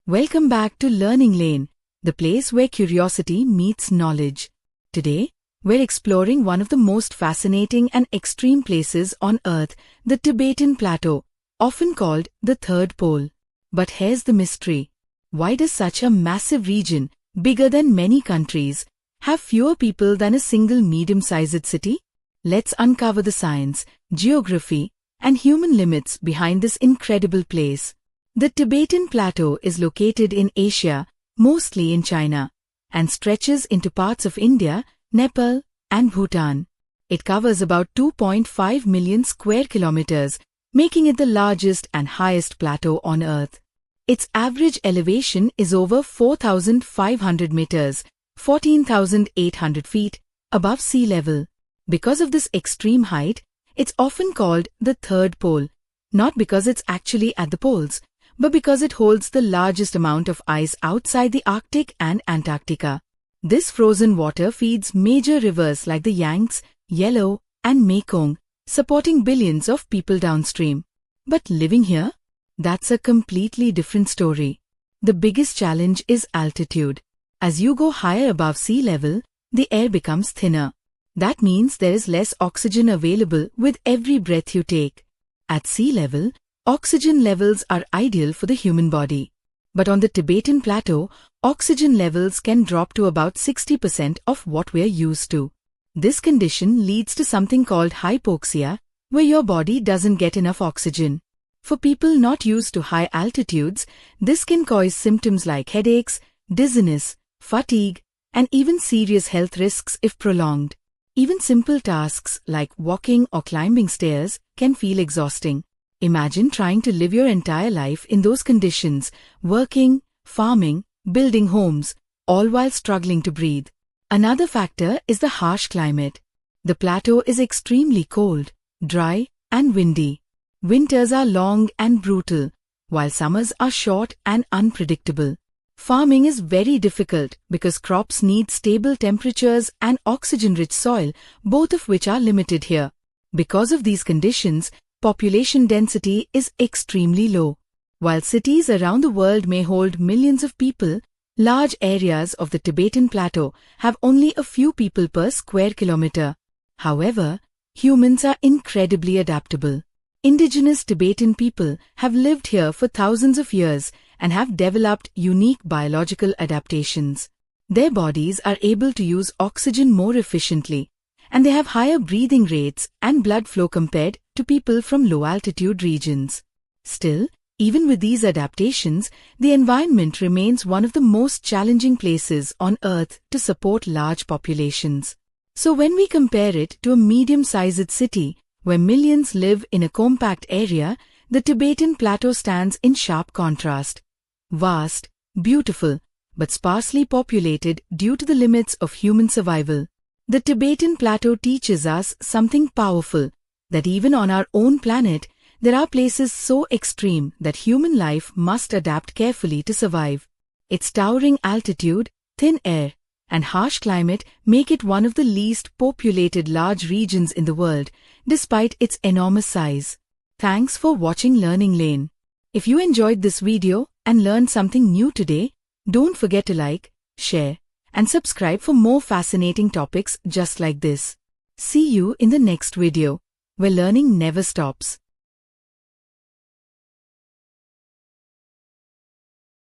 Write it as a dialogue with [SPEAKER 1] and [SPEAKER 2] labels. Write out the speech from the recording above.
[SPEAKER 1] Welcome back to Learning Lane, the place where curiosity meets knowledge. Today, we're exploring one of the most fascinating and extreme places on Earth, the Tibetan Plateau, often called the Third Pole. But here's the mystery. Why does such a massive region, bigger than many countries, have fewer people than a single medium-sized city? Let's uncover the science, geography, and human limits behind this incredible place. The Tibetan Plateau is located in Asia, mostly in China, and stretches into parts of India, Nepal, and Bhutan. It covers about 2.5 million square kilometers, making it the largest and highest plateau on Earth. Its average elevation is over 4,500 meters, 14,800 feet, above sea level. Because of this extreme height, it's often called the Third Pole, not because it's actually at the poles, but because it holds the largest amount of ice outside the Arctic and Antarctica. This frozen water feeds major rivers like the Yangtze, Yellow, and Mekong, supporting billions of people downstream. But living here? That's a completely different story. The biggest challenge is altitude. As you go higher above sea level, the air becomes thinner. That means there is less oxygen available with every breath you take. At sea level, oxygen levels are ideal for the human body. But on the Tibetan Plateau, oxygen levels can drop to about 60% of what we're used to. This condition leads to something called hypoxia, where your body doesn't get enough oxygen. For people not used to high altitudes, this can cause symptoms like headaches, dizziness, fatigue, and even serious health risks if prolonged. Even simple tasks like walking or climbing stairs can feel exhausting. Imagine trying to live your entire life in those conditions, working, farming, building homes, all while struggling to breathe. Another factor is the harsh climate. The plateau is extremely cold, dry, and windy. Winters are long and brutal, while summers are short and unpredictable. Farming is very difficult because crops need stable temperatures and oxygen-rich soil, both of which are limited here. Because of these conditions, population density is extremely low. While cities around the world may hold millions of people, large areas of the Tibetan Plateau have only a few people per square kilometer. However, humans are incredibly adaptable. Indigenous Tibetan people have lived here for thousands of years and have developed unique biological adaptations. Their bodies are able to use oxygen more efficiently, and they have higher breathing rates and blood flow compared to people from low-altitude regions. Still, even with these adaptations, the environment remains one of the most challenging places on Earth to support large populations. So when we compare it to a medium-sized city where millions live in a compact area, the Tibetan Plateau stands in sharp contrast. Vast, beautiful, but sparsely populated due to the limits of human survival. The Tibetan Plateau teaches us something powerful, that even on our own planet, there are places so extreme that human life must adapt carefully to survive. Its towering altitude, thin air, and harsh climate make it one of the least populated large regions in the world, despite its enormous size. Thanks for watching Learning Lane. If you enjoyed this video and learned something new today, don't forget to like, share, and subscribe for more fascinating topics just like this. See you in the next video, where learning never stops.